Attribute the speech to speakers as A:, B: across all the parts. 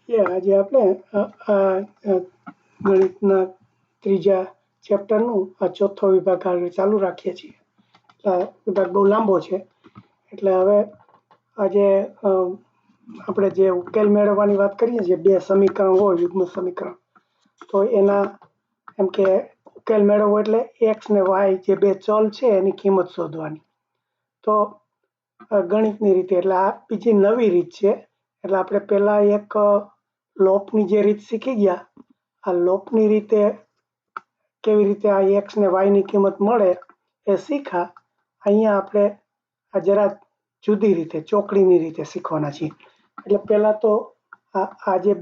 A: આજે આપણે ગણિતના ત્રીજા ચેપ્ટરનું આ ચોથો વિભાગ આગળ ચાલુ રાખીએ છીએ. વિભાગ બહુ લાંબો છે એટલે હવે આજે આપણે જે ઉકેલ મેળવવાની વાત કરીએ છીએ, બે સમીકરણ હોય યુગ્મ સમીકરણ, તો એના એમ કે ઉકેલ મેળવવો એટલે એક્સ ને વાય જે બે ચલ છે એની કિંમત શોધવાની. તો ગણિતની રીતે એટલે આ બીજી નવી રીત છે. એટલે આપણે પહેલા એક લોપની જે રીત શીખી ગયા, આ લોપની રીતે કેવી રીતે આ એક્સ ને વાય ની કિંમત મળે એ શીખા. અહીંયા આપણે આ જરા જુદી રીતે ચોકડીની રીતે શીખવાના છીએ. એટલે પહેલા તો આ જે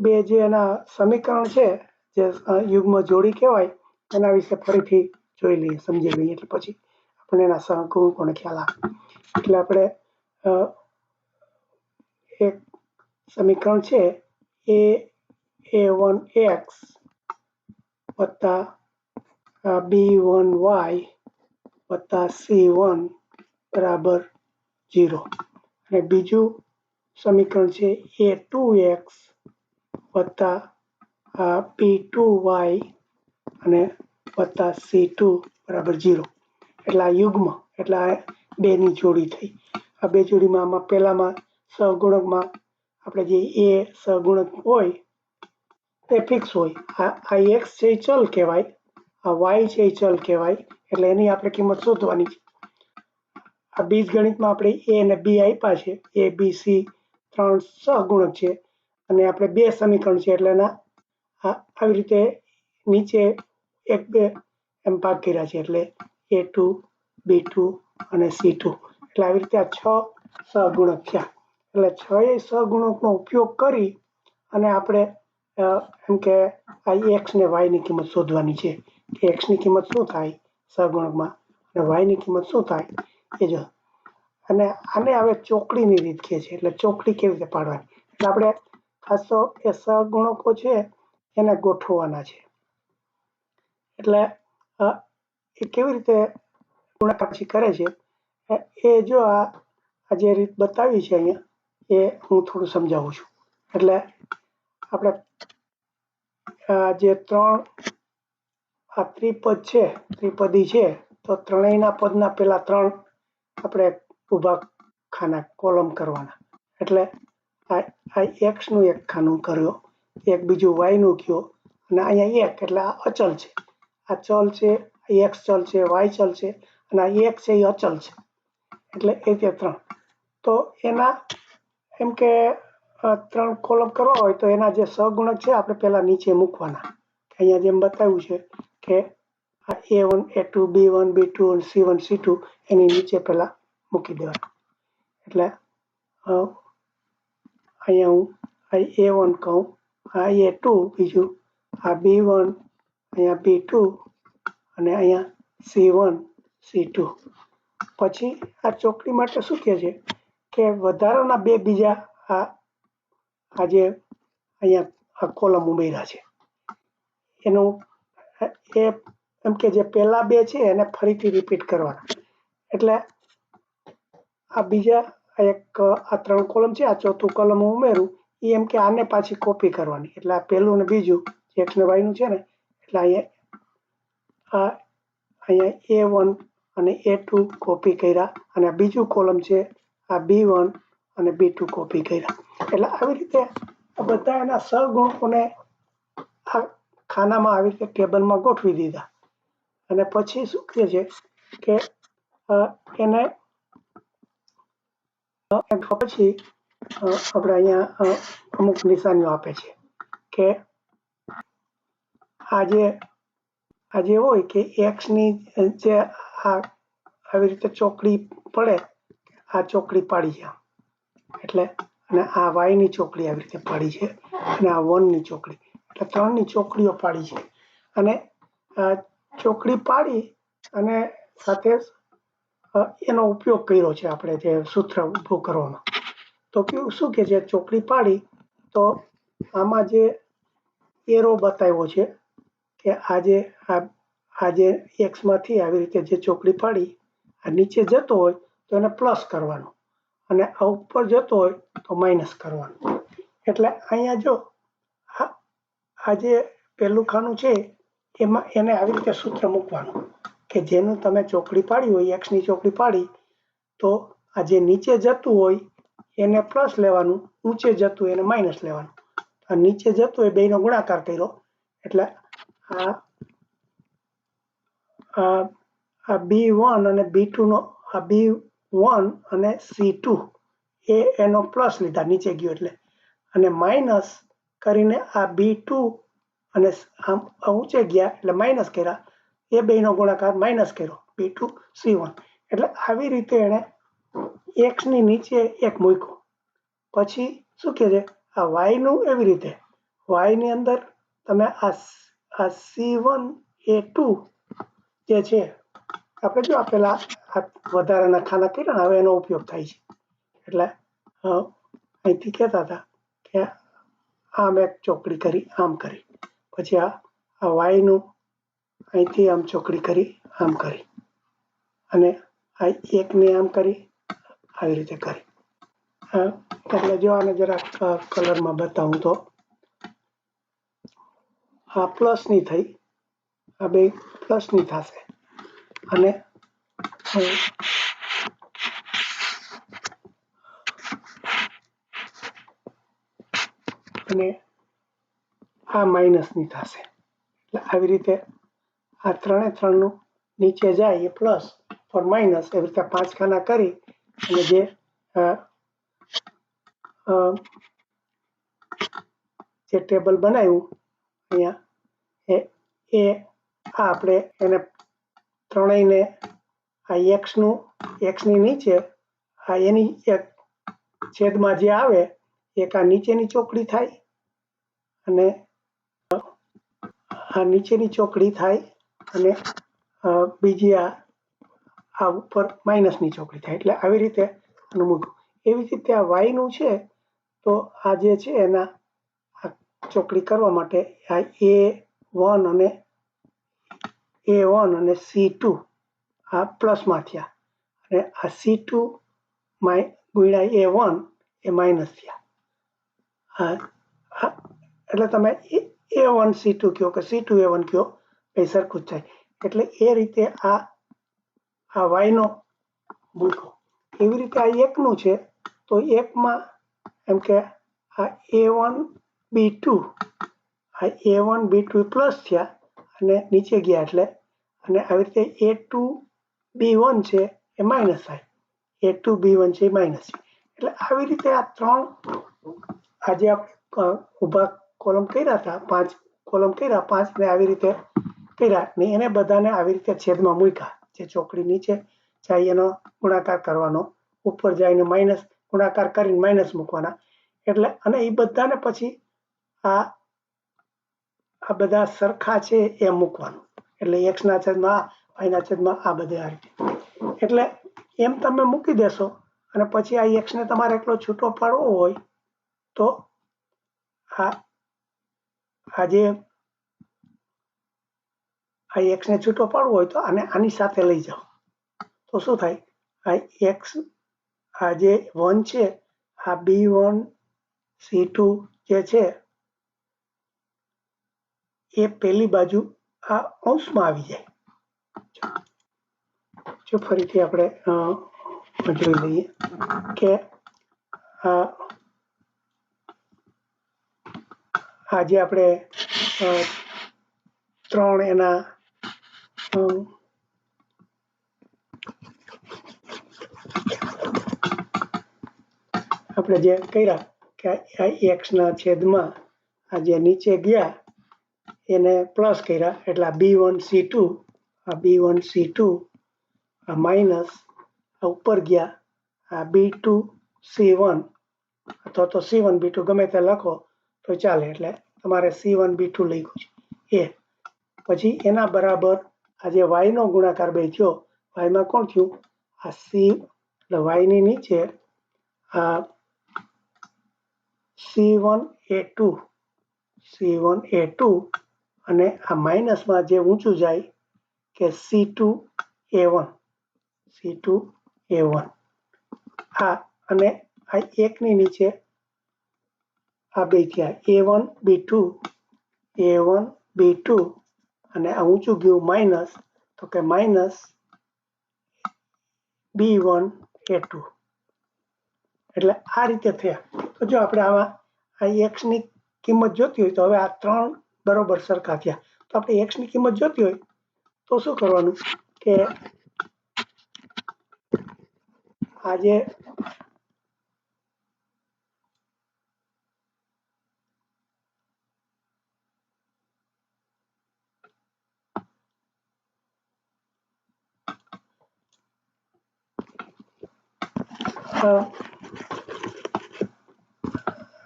A: બે જે એના સમીકરણ છે, જે યુગ્મ જોડી કહેવાય, એના વિશે ફરીથી જોઈ લઈએ, સમજી લઈએ, એટલે પછી આપણે એના સહગુણકો પણ ખ્યાલ આવે. એટલે આપણે એક સમીકરણ છે a1x વત્તા b1y વત્તા c1 બરાબર 0, અને બીજું સમીકરણ છે a2x વત્તા b2y અને વત્તા c2 બરાબર 0. એટલે આ યુગ્મ એટલે આ બેની જોડી થઈ. આ બે જોડીમાં આમાં પહેલામાં સહગુણકમાં આપણે જે એ સહગુણક હોય તે ફિક્સ હોય. આ એક્સ છે એ ચલ કહેવાય, આ વાય છે એ ચલ કહેવાય, એટલે એની આપણે કિંમત શોધવાની છે. આ બીજગણિતમાં આપણે એ અને બી આપ્યા છે, એ બી સી 3 સહગુણક છે, અને આપણે બે સમીકરણ છે એટલે એના આવી રીતે નીચે 1 2 એમ ભાગ કર્યા છે, એટલે a2 b2 અને c2. એટલે આવી રીતે આ 6 સહગુણક થયા. એટલે 6 સહગુણકનો ઉપયોગ કરી અને આપણે એમ કે આ એક્સ ને વાય ની કિંમત શોધવાની છે કે એક્સ ની કિંમત શું થાય સહગુણકમાં અને વાય ની કિંમત શું થાય એ જો. અને આને હવે ચોકડીની રીત કહે છે. એટલે ચોકડી કેવી રીતે પાડવાની, એટલે આપણે ખાસ તો એ સહગુણકો છે એને ગોઠવવાના છે. એટલે એ કેવી રીતે ગુણાકાર પછી કરે છે એ જો આ જે રીત બતાવી છે અહીંયા એ હું થોડું સમજાવું છું. એટલે આપણે જે ત્રણ આ ત્રિપદ છે, ત્રિપદી છે, તો ત્રણેયના પદના પેલા 3 આપણે ઉભા ખાના કોલમ કરવાના. એટલે આ એક્સ નું એક ખાનું કર્યો, એક બીજું વાય નું કયો, અને અહીંયા એક એટલે આ અચલ છે. આ ચલ છે, એક્સ ચલ છે, વાય ચલ છે, અને આ એક છે એ અચલ છે. એટલે એ તે 3. તો એના એમ કે 3 કોલમ કરવા હોય તો એના જે સહગુણક છે આપણે પહેલા નીચે મૂકવાના. અહીંયા જેમ બતાવ્યું છે કે આ a1 a2 b1 b2 અને c1 c2 એની નીચે પહેલા મૂકી દેવાના. એટલે અહીંયા હું આ a1 કહું, આ a2 બીજું, આ b1, અહીંયા b2 અને અહીંયા c1 c2. પછી આ ચોકડી માટે શું કહે છે કે વધારાના બે બીજા આ જે અહીંયા આ કોલમ ઉમેર્યા છે એનું એ એમ કે જે પહેલા બે છે એને ફરીથી રિપીટ કરવાના. એટલે આ બીજા આ 3 કોલમ છે, આ ચોથું કોલમ ઉમેરું એ એમ કે આને પાછી કોપી કરવાની. એટલે આ પહેલું અને બીજું એક્સ ને વાય નું છે ને, એટલે અહીંયા a1 અને a2 કોપી કર્યા, અને આ બીજું કોલમ છે આ b1 અને b2 કોપી કર્યા. એટલે આવી રીતે બધા એના સહગુણકોને આ ખાનામાં આવી રીતે ટેબલમાં ગોઠવી દીધા. અને પછી શું કહે છે કે એને પછી આપણે અહીંયા અમુક નિશાનીઓ આપે છે કે આ જે હોય કે એક્સ ની જે આવી રીતે ચોકડી પડે, આ ચોકડી પાડી છે એટલે, અને આ વાય ની ચોકડી આવી રીતે પાડી છે, અને આ 1 ની ચોકડી, એટલે 3 ની ચોકડીઓ પાડી છે. અને ચોકડી પાડી અને સાથે એનો ઉપયોગ કર્યો છે આપણે જે સૂત્ર ઊભું કરવામાં. તો કેવું શું કે જે ચોકડી પાડી, તો આમાં જે એરો બતાવ્યો છે કે આજે એક્સ માંથી આવી રીતે જે ચોકડી પાડી આ નીચે જતો હોય તો એને પ્લસ કરવાનું, અને આ ઉપર જતો હોય તો માઇનસ કરવાનું. એટલે અહીંયા જો આ જે પહેલું ખાનું છે એમાં એને આવી રીતે સૂત્ર મૂકવાનું કે જેનું તમે ચોકડી પાડી હોય, એક્સની ચોકડી પાડી, તો આ જે નીચે જતું હોય એને પ્લસ લેવાનું, ઊંચે જતું એને માઇનસ લેવાનું. આ નીચે જતું હોય બેનો ગુણાકાર કર્યો એટલે આ B1 અને B2 નો, આ B1 અને C2 એનો પ્લસ લીધા નીચે ગયો એટલે, અને માઇનસ કરીને આ B2 અને આમ ઊંચે ગયા એટલે માઇનસ કર્યા, એ બેનો ગુણાકાર માઇનસ કર્યો B2 C1. એટલે આવી રીતે એને x ની નીચે એક મૂક્યો. પછી શું કહે છે આ y નું એવી રીતે y ની અંદર તમે આ C1A2 જે છે આપણે જો આપેલા વધારાના ખાના કર્યા હવે એનો ઉપયોગ થાય છે. એટલે અહીંથી કહેતા હતા કે આમ એક ચોકડી કરી, આમ કરી, પછી આ y નું અહીંથી આમ ચોકડી કરી, આમ કરી, અને આ એકને આમ કરી, આવી રીતે કરી. એટલે જો આને જરાક કલરમાં બતાવું તો આ પ્લસની થઈ, આ બે પ્લસની થશે, અને આ માઇનસની થશે. એટલે આવી રીતે આ ત્રણે ત્રણનું નીચે જાય એ પ્લસ ઓર માઇનસ, એવી રીતે 5 ખાના કરી અને જે ટેબલ બનાવ્યું અહીંયા એ આપણે એને ત્રણેયને આ એક્સની નીચે આ એની એક છેદમાં જે આવે એક આ નીચેની ચોકડી થાય, અને આ નીચેની ચોકડી થાય, અને બીજી આ ઉપર માઇનસની ચોકડી થાય. એટલે આવી રીતે આનું મૂકવું. એવી જ રીતે આ વાયનું છે તો આ જે છે એના આ ચોકડી કરવા માટે આ A1 અને C2 આ પ્લસમાં થયા, અને આ C2 ગુણ્યા A1 એ માઇનસ થયા. એટલે તમે A1 C2 કહો કે C2 A1 કહો એ સરખું જ થાય. એટલે એ રીતે આ વાયનો મૂકો. એવી રીતે આ એકનું છે તો એકમાં એમ કે આ A1 B2 પ્લસ થયા અને નીચે ગયા એટલે, અને આવી રીતે A2 B1 છે એ માઇનસ થાય, A2 B1 છે એ માઇનસ છે. એટલે આવી રીતે આ ત્રણ આજે આપણે ઊભા કોલમ કર્યા હતા, 5 કોલમ કર્યા, 5 ને આવી રીતે કર્યા ને એને બધાને આવી રીતે છેદમાં મૂક્યા. જે ચોકડી નીચે જાય એનો ગુણાકાર કરવાનો, ઉપર જઈને માઇનસ ગુણાકાર કરીને માઇનસ મૂકવાના. એટલે અને એ બધાને પછી આ બધા સરખા છે એ મૂકવાનું. એટલે એક્સના છેદમાં વાયના છેદમાં આ બધે આ રીતે. એટલે એમ તમે મૂકી દેશો અને પછી આ એક્સને તમારે એટલો છૂટો પાડવો હોય તો આ એક્સને છૂટો પાડવો હોય તો આની સાથે લઈ જાઓ તો શું થાય, આ એક્સ આ જે 1 છે આ B1 C2 જે છે એ પેલી બાજુ આ અંશમાં આવી જાય. જો ફરીથી આપણે જોઈ લઈએ કે આ જે આપણે ત્રણ એના આપણે જે કર્યા કે એક્સના છેદમાં આ જે નીચે ગયા એને પ્લસ કર્યા, એટલે આ B1 C2 આ માઇનસ આ ઉપર ગયા આ B2 C1 અથવા તો C1 B2 ગમે તે લખો તો ચાલે. એટલે તમારે C1 B2 લખ્યું છે એ પછી એના બરાબર આ જે વાયનો ગુણાકાર બે થયો, વાયમાં કોણ થયું આ C, એટલે વાયની નીચે આ C1A2 અને આ માઇનસમાં જે ઊંચું જાય કે C2A1 આ અને આ 1 ની નીચે આ બે થયા A1 B2 A1 B2 અને આ ઊંચું ગયું માઇનસ, તો કે માઇનસ B1 A2, એટલે આ રીતે થયા. તો જો આપણે આમાં આ x ની કિંમત જોતી હોય તો હવે આ 3 બરોબર સરખા થયા. તો આપણે x ની કિંમત જોતી હોય તો શું કરવાનું કે આ જે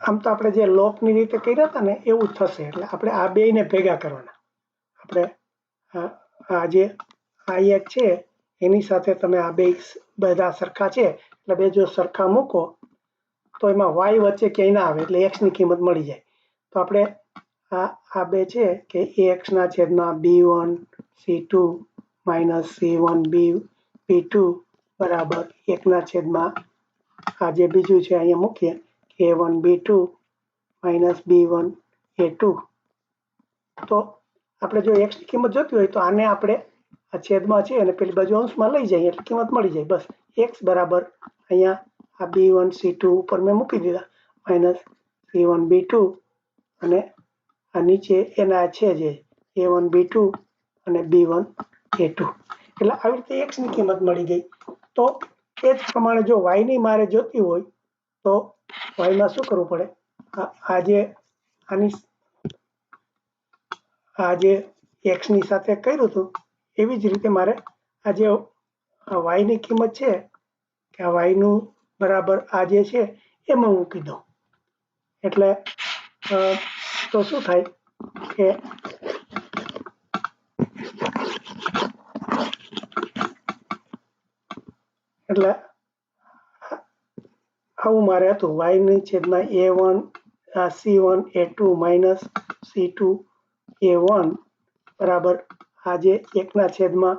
A: આમ તો આપણે જે લોપની રીતે કર્યા હતા ને એવું જ થશે. એટલે આપણે આ બેયને ભેગા કરવાના. આપણે આ જે આ એક છે એની સાથે તમે આ બે બધા સરખા છે એટલે બે જો સરખા મૂકો તો એમાં y વચ્ચે ક્યાંય ના આવે એટલે x ની કિંમત મળી જાય. તો આપણે આ બે છે કે x ના છેદમાં b1 c2 minus c1 b2 બરાબર 1 ના છેદમાં આ જે બીજું છે અહીંયા મૂકીએ a1 b2 minus b1 a2. તો આપણે જો x ની કિંમત જોતી હોય તો આને આપણે આ છેદમાં છે અને પેલી બાજુ અંશમાં લઈ જઈએ એટલે કિંમત મળી જાય. બસ x બરાબર અહીંયા આ b1 c2 ઉપર મેં મૂકી દીધા માઇનસ c1 b2 અને આ નીચે એના છે જે a1 b2 અને b1 a2. એટલે આવી રીતે x ની કિંમત મળી ગઈ. તો એ જ પ્રમાણે જો y ની મારે જોતી હોય તો y માં શું કરવું પડે, આ જે x ની સાથે કર્યું હતું એવી જ રીતે મારે આ જે y ની કિંમત છે કે આ y નું બરાબર આ જે છે એમાં મૂકી દો. એટલે તો શું થાય કે એટલે આવું મારે હતું y ની છેદમાં a1 c1 a2 minus c2 a1 બરાબર આ જે 1 ના છેદમાં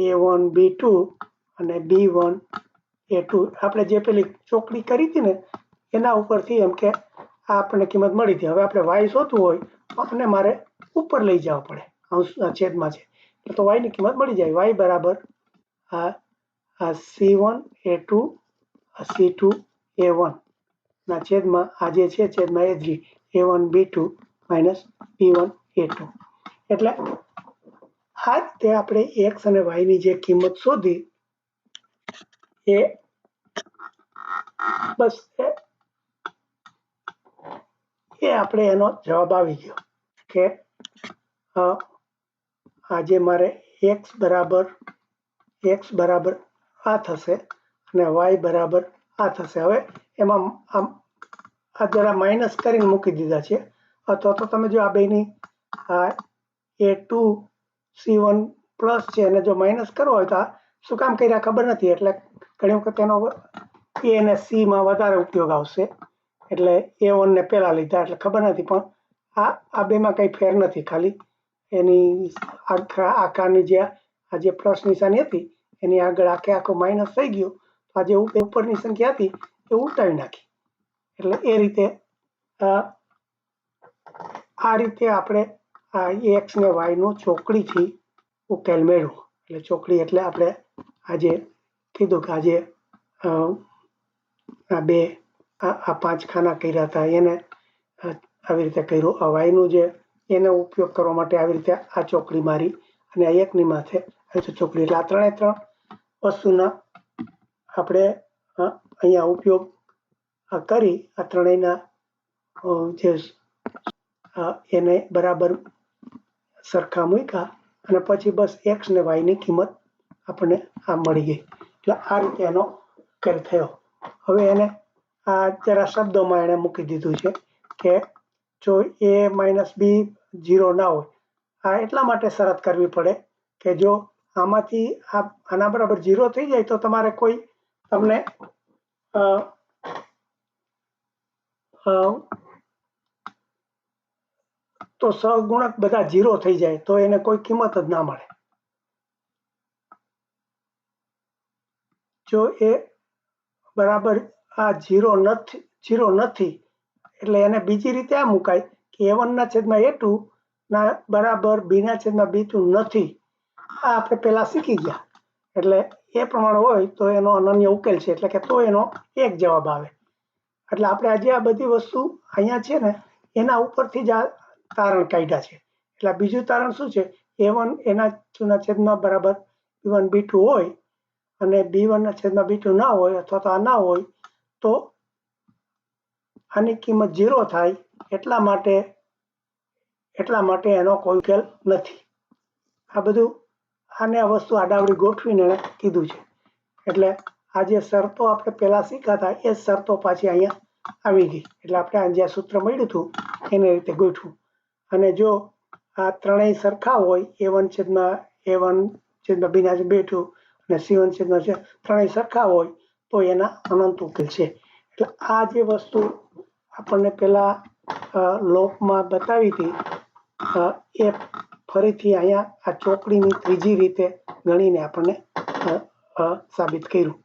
A: a1 b2 અને b1 a2. આપણે જે પેલી ચોકડી કરી હતી ને એના ઉપરથી એમ કે આ આપણને કિંમત મળી હતી. હવે આપણે y શોધવું હોય તો આને મારે ઉપર લઈ જવું પડે, છેદમાં છે એટલે તો y ની કિંમત મળી જાય. y બરાબર આ c1 a2 c2 a1 ના છેદમાં આ જે છે છેદમાં a3 a1 b2 minus b1 a2. એટલે આ રીતે આપણે x અને y ની જે કિંમત શોધી એ બસ એ આપણે એનો જવાબ આવી ગયો કે આજે મારે x બરાબર આ થશે અને y બરાબર આ થશે. હવે એમાં આ જરા માઇનસ કરીને મૂકી દીધા છે. અથવા તો તમે જો આ બેની a2 c1 પ્લસ છે અને જો માઇનસ કરવો હોય તો આ શું કામ કર્યા ખબર નથી. એટલે ઘણી વખત એનો a અને c માં વધારે ઉપયોગ આવશે એટલે a1 ને પહેલા લીધા એટલે ખબર નથી. પણ આ બેમાં કંઈ ફેર નથી, ખાલી એની આકારની આ જે પ્લસ નિશાની હતી એની આગળ આખું માઇનસ થઈ ગયું. આ જે ઉપરની સંખ્યા હતી એ ઉલટાવી નાખી. એટલે એ રીતે આ રીતે આપણે આ x ને y નો ચોકડીથી ઉકેલ મેળવો. એટલે ચોકડી એટલે આપણે આજે કીધું કે આજે આ બે આ 5 ખાના કર્યા હતા એને આવી રીતે કર્યું. આ y નું જે એનો ઉપયોગ કરવા માટે આવી રીતે આ ચોકડી મારી અને આ એકની માથે ચોકડી. એટલે આ 3 વસ્તુના આપણે અહીંયા ઉપયોગ કરી આ ત્રણેયના જે એને બરાબર સરખા મૂક્યા અને પછી બસ x ને y ની કિંમત આપણને આ મળી ગઈ. એટલે આ રીતે એનો ઉકેલ થયો. હવે એને આ જરા શબ્દોમાં એને મૂકી દીધું છે કે જો a માઇનસ b 0 ના હોય, આ એટલા માટે શરત કરવી પડે કે જો આમાંથી આના બરાબર 0 થઈ જાય તો તમારે કોઈ તમને તો સહગુણક બધા 0 થઈ જાય તો એને કોઈ કિંમત જ ના મળે. જો એ બરાબર આ ઝીરો નથી એટલે એને બીજી રીતે આ મુકાય કે A1 ના છેદમાં A2 ના બરાબર B ના છેદમાં B2 નથી. આ આપણે પહેલા શીખી ગયા એટલે એ પ્રમાણે હોય તો એનો અનન્ય ઉકેલ છે એટલે કે તો એનો એક જવાબ આવે. એટલે આપણે આજે આ બધી વસ્તુ અહીંયા છે ને એના ઉપરથી જ આ તારણ કાઢ્યા છે. એટલે બીજું તારણ શું છે? A1 એના ના છેદમાં બરાબર B1 B2 હોય અને B1 ના છેદમાં B2 ના હોય અથવા તો આ ના હોય તો આની કિંમત 0 થાય એટલા માટે એનો કોઈ ઉકેલ નથી. આ બધું આને આ વસ્તુ આડાવડી ગોઠવીને કીધું છે. એટલે આ જે શરતો આપણે પહેલા શીખ્યા હતા એ શરતો પાછી અહીંયા આવી ગઈ. એટલે આપણે આ જે સૂત્ર મળ્યું હતું એને રીતે ગોઠવું. અને જો આ ત્રણેય સરખા હોય A1 છેદમાં B ના B2 અને C1 છેદમાં C ત્રણેય સરખા હોય તો એના અનંત ઉકેલ છે. એટલે આ જે વસ્તુ આપણને પેલા લોકમાં બતાવી હતી એ ફરીથી અહીંયા આ ચોકડીની ત્રીજી રીતે ગણીને આપણને સાબિત કર્યું.